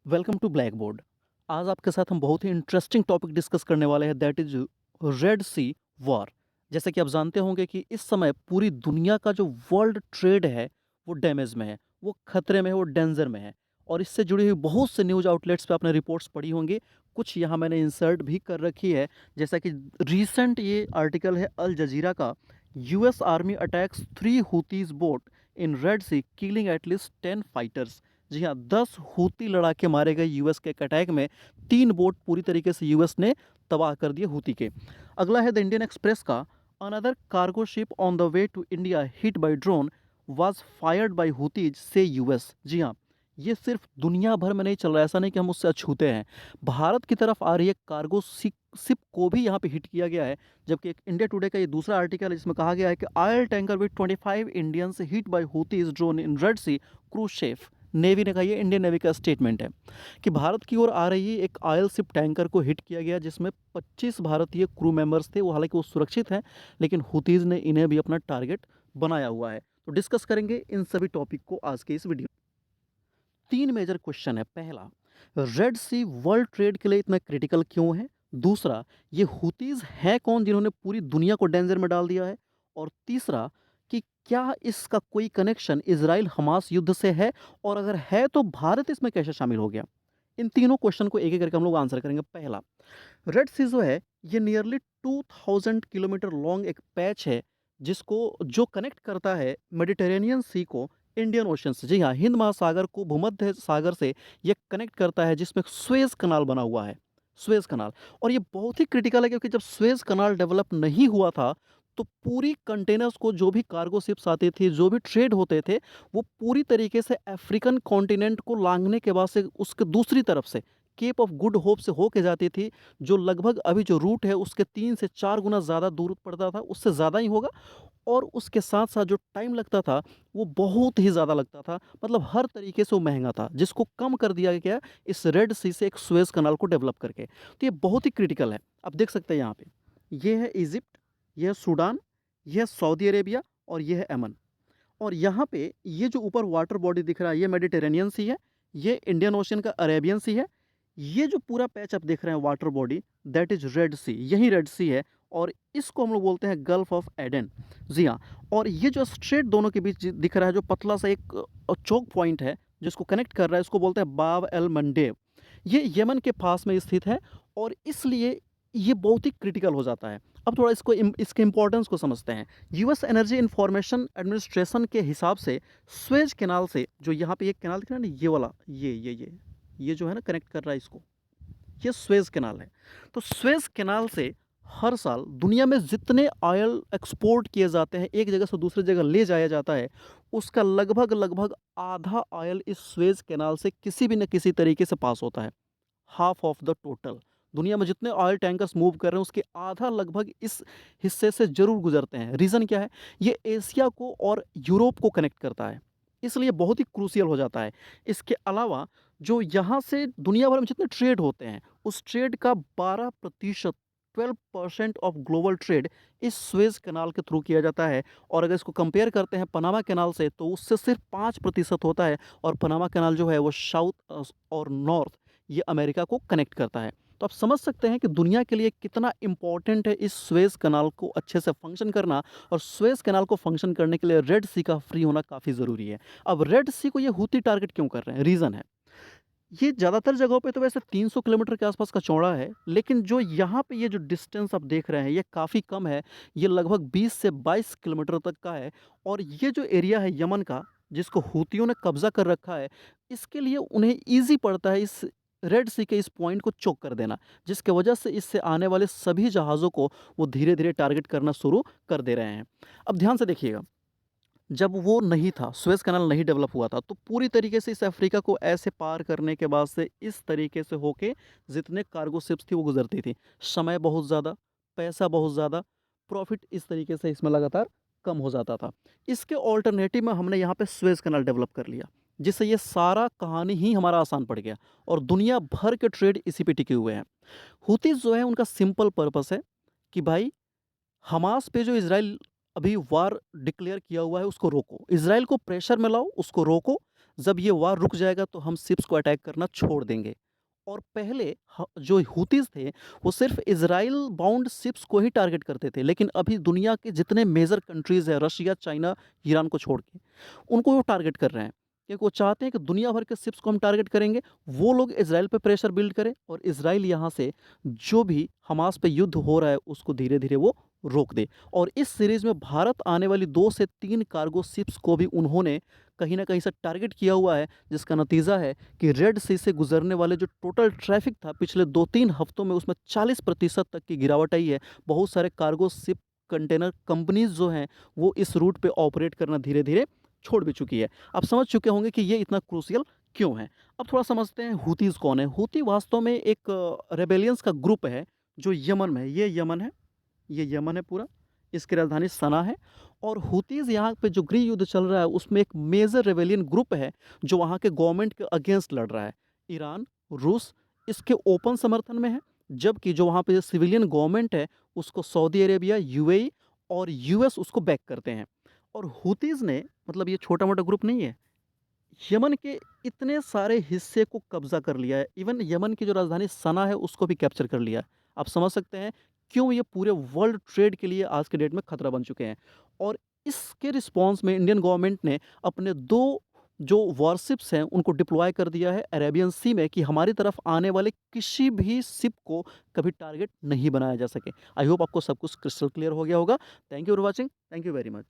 Welcome to black board. आज आपके साथ हम बहुत ही इंटरेस्टिंग टॉपिक डिस्कस करने वाले हैं, that is Red Sea war. जैसे कि आप जानते होंगे कि इस समय पूरी दुनिया का जो वर्ल्ड ट्रेड है वो डैमेज में है, वो खतरे में है, वो डेंजर में है। और इससे जुड़ी हुई बहुत से न्यूज़ आउटलेट्स पे आपने रिपोर्ट्स पढ़ी होंगी। कुछ यहाँ मैंने इंसर्ट भी कर रखी है। जैसा कि रीसेंट ये आर्टिकल है अल जजीरा का। US army attacks 3 Houthis boat in Red Sea killing at least 10 fighters. जी हाँ, 10 हूती लड़ाके मारे गए यूएस के एक अटैक में। 3 बोट पूरी तरीके से यूएस ने तबाह कर दिए हूती के। अगला है द इंडियन एक्सप्रेस का। Another cargo ship on the way to India hit by drone was fired by Houthis से यूएस। जी हाँ, ये सिर्फ दुनिया भर में नहीं चल रहा है, ऐसा नहीं कि हम उससे अछूते हैं। भारत की तरफ आ रही है कार्गो शिप को भी यहाँ पे हिट किया गया है। जबकि एक इंडिया टुडे का ये दूसरा आर्टिकल है जिसमें कहा गया है कि oil tanker with 25 Indians hit by Houthis drone in Red Sea cruise chef. Navy ने कहा, ये इंडियन नेवी का स्टेटमेंट है कि भारत की ओर आ रही एक ऑयल शिप टैंकर को हिट किया गया जिसमें 25 भारतीय क्रू मेंबर्स थे। वो हालांकि वो सुरक्षित हैं, लेकिन हुतीज ने इन्हें भी अपना टारगेट बनाया हुआ है। तो डिस्कस करेंगे इन सभी टॉपिक को आज के इस वीडियो। 3 मेजर क्वेश्चन है। पहला, रेड सी वर्ल्ड ट्रेड के लिए इतना क्रिटिकल क्यों है? दूसरा, ये हुतीज है कौन जिन्होंने पूरी दुनिया को डेंजर में डाल दिया है? और तीसरा, कि क्या इसका कोई कनेक्शन इजराइल हमास युद्ध से है, और अगर है तो भारत इसमें कैसे शामिल हो गया? इन तीनों क्वेश्चन को एक एक करके हम लोग आंसर करेंगे। पहला, रेड सी जो है ये नियरली 2000 किलोमीटर लॉन्ग एक पैच है जिसको जो कनेक्ट करता है मेडिटेरेनियन सी को इंडियन ओशन से। जी हाँ, हिंद महासागर को भूमध्य सागर से ये कनेक्ट करता है, जिसमें स्वेज कनाल बना हुआ है। स्वेज कनाल। और ये बहुत ही क्रिटिकल है क्योंकि जब स्वेज कनाल डेवलप नहीं हुआ था तो पूरी कंटेनर्स को, जो भी कार्गो शिप्स आती थी, जो भी ट्रेड होते थे, वो पूरी तरीके से अफ्रीकन कॉन्टिनेंट को लांघने के बाद से उसके दूसरी तरफ से केप ऑफ गुड होप से होके जाती थी, जो लगभग अभी जो रूट है उसके 3 से 4 गुना ज़्यादा दूर पड़ता था, उससे ज़्यादा ही होगा। और उसके साथ-साथ जो टाइम लगता था, वो बहुत ही ज़्यादा लगता था। मतलब हर तरीके से वो महँगा था, जिसको कम कर दिया गया इस रेड सी से एक सुएज़ कनाल को डेवलप करके। तो ये बहुत ही क्रिटिकल है। आप देख सकते हैं यहाँ पे, ये है इजिप्ट, ये है सूडान, ये है सऊदी अरेबिया और ये है यमन। और यहाँ पे ये जो ऊपर वाटर बॉडी दिख रहा है, ये मेडिटेरेनियन सी है, ये इंडियन ओशन का अरेबियन सी है। ये जो पूरा पैच आप देख रहे हैं water body, that is Red Sea, यही रेड सी है। और इसको हम लोग बोलते हैं गल्फ ऑफ एडन। जी हाँ। और ये जो स्ट्रेट दोनों के बीच दिख रहा है, जो पतला सा एक चोक पॉइंट है जिसको कनेक्ट कर रहा है, इसको बोलते हैं बाब एल मंडेब। ये यमन के पास में स्थित है और इसलिए ये बहुत ही क्रिटिकल हो जाता है। अब थोड़ा इसके इम्पोर्टेंस को समझते हैं। यूएस एनर्जी इंफॉर्मेशन एडमिनिस्ट्रेशन के हिसाब से स्वेज कैनाल से, जो यहाँ पे एक कैनाल दिख रहा है ना, ये वाला, ये जो है ना कनेक्ट कर रहा है इसको, ये स्वेज कैनाल है। तो स्वेज कैनाल से हर साल दुनिया में जितने ऑयल एक्सपोर्ट किए जाते हैं, एक जगह से दूसरी जगह ले जाया जाता है, उसका लगभग लगभग आधा ऑयल इस स्वेज कैनाल से किसी भी न किसी तरीके से पास होता है। Half of the total. दुनिया में जितने ऑयल टैंकर्स मूव कर रहे हैं उसके आधा लगभग इस हिस्से से ज़रूर गुजरते हैं। रीज़न क्या है? ये एशिया को और यूरोप को कनेक्ट करता है, इसलिए बहुत ही क्रूशियल हो जाता है। इसके अलावा जो यहाँ से दुनिया भर में जितने ट्रेड होते हैं, उस ट्रेड का 12%, 12% ऑफ ग्लोबल ट्रेड इस स्वेज कैनाल के थ्रू किया जाता है। और अगर इसको कंपेयर करते हैं पनामा कैनाल से, तो उससे सिर्फ 5% होता है। और पनामा कैनाल जो है वो साउथ और नॉर्थ, ये अमेरिका को कनेक्ट करता है। तो आप समझ सकते हैं कि दुनिया के लिए कितना इंपॉर्टेंट है इस स्वेज कैनाल को अच्छे से फंक्शन करना। और स्वेज कैनाल को फंक्शन करने के लिए रेड सी का फ्री होना काफ़ी ज़रूरी है। अब रेड सी को ये हूती टारगेट क्यों कर रहे हैं? रीज़न है, ये ज़्यादातर जगहों पे तो वैसे 300 किलोमीटर के आसपास का चौड़ा है, लेकिन जो यहाँ पे ये जो डिस्टेंस आप देख रहे हैं, ये काफ़ी कम है। ये लगभग 20 से 22 किलोमीटर तक का है। और ये जो एरिया है यमन का, जिसको हूतियों ने कब्ज़ा कर रखा है, इसके लिए उन्हें ईज़ी पड़ता है इस रेड सी के इस पॉइंट को चोक कर देना, जिसकी वजह से इससे आने वाले सभी जहाज़ों को वो धीरे-धीरे टारगेट करना शुरू कर दे रहे हैं। अब ध्यान से देखिएगा, जब वो नहीं था, सुएज़ कैनाल नहीं डेवलप हुआ था, तो पूरी तरीके से इस अफ्रीका को ऐसे पार करने के बाद से इस तरीके से होके जितने कार्गो शिप्स थी वो गुज़रती थी। समय बहुत ज़्यादा, पैसा बहुत ज़्यादा, प्रॉफ़िट इस तरीके से इसमें लगातार कम हो जाता था। इसके ऑल्टरनेटिव में हमने यहाँ पे सुएज़ कैनाल डेवलप कर लिया, जिससे ये सारा कहानी ही हमारा आसान पड़ गया और दुनिया भर के ट्रेड इसी पे टिके हुए हैं। हूतीज़ जो है उनका सिंपल पर्पस है कि भाई, हमास पे जो इज़राइल अभी वार डिक्लेयर किया हुआ है उसको रोको, इज़राइल को प्रेशर में लाओ, उसको रोको। जब ये वार रुक जाएगा तो हम शिप्स को अटैक करना छोड़ देंगे। और पहले जो हूतीज़ थे, वो सिर्फ़ इज़राइल बाउंड शिप्स को ही टारगेट करते थे, लेकिन अभी दुनिया के जितने मेजर कंट्रीज़ हैं, रशिया, चाइना, ईरान को छोड़ के, उनको वो टारगेट कर रहे हैं। क्योंकि वो चाहते हैं कि दुनिया भर के शिप्स को हम टारगेट करेंगे, वो लोग इज़राइल पे प्रेशर बिल्ड करें और इज़राइल यहाँ से जो भी हमास पे युद्ध हो रहा है, उसको धीरे-धीरे वो रोक दे। और इस सीरीज़ में भारत आने वाली 2 से 3 कार्गो शिप्स को भी उन्होंने कहीं न कहीं से टारगेट किया हुआ है, जिसका नतीजा है कि रेड सी से गुज़रने वाले जो टोटल ट्रैफ़िक था पिछले 2-3 हफ्तों में उसमें 40% तक की गिरावट आई है। बहुत सारे कार्गो शिप कंटेनर कंपनीज़ जो हैं, वो इस रूट पे ऑपरेट करना धीरे-धीरे छोड़ भी चुकी है। आप समझ चुके होंगे कि ये इतना क्रूशियल क्यों है। अब थोड़ा समझते हैं हूतीज़ कौन है? हूती वास्तव में एक रेबेलियंस का ग्रुप है, जो यमन में है। ये यमन है पूरा, इसकी राजधानी सना है और हूतीज़ यहाँ पे जो गृह युद्ध चल रहा है उसमें एक मेजर रेबेलियन ग्रुप है जो वहाँ के गवर्नमेंट के अगेंस्ट लड़ रहा है। ईरान, रूस इसके ओपन समर्थन में है, जबकि जो वहाँ पे सिविलियन गवर्नमेंट है उसको सऊदी अरेबिया, यूएई और यूएस उसको बैक करते हैं। और हूतीज़ ने मतलब ये छोटा-मोटा ग्रुप नहीं है, यमन के इतने सारे हिस्से को कब्ज़ा कर लिया है। इवन यमन की जो राजधानी सना है उसको भी कैप्चर कर लिया है। आप समझ सकते हैं क्यों ये पूरे वर्ल्ड ट्रेड के लिए आज के डेट में खतरा बन चुके हैं। और इसके रिस्पॉन्स में इंडियन गवर्नमेंट ने अपने 2 जो वॉरशिप्स हैं उनको डिप्लॉय कर दिया है अरेबियन सी में कि हमारी तरफ आने वाले किसी भी शिप को कभी टारगेट नहीं बनाया जा सके। आई होप आपको सब कुछ क्रिस्टल क्लियर हो गया होगा। Thank you for watching. Thank you very much.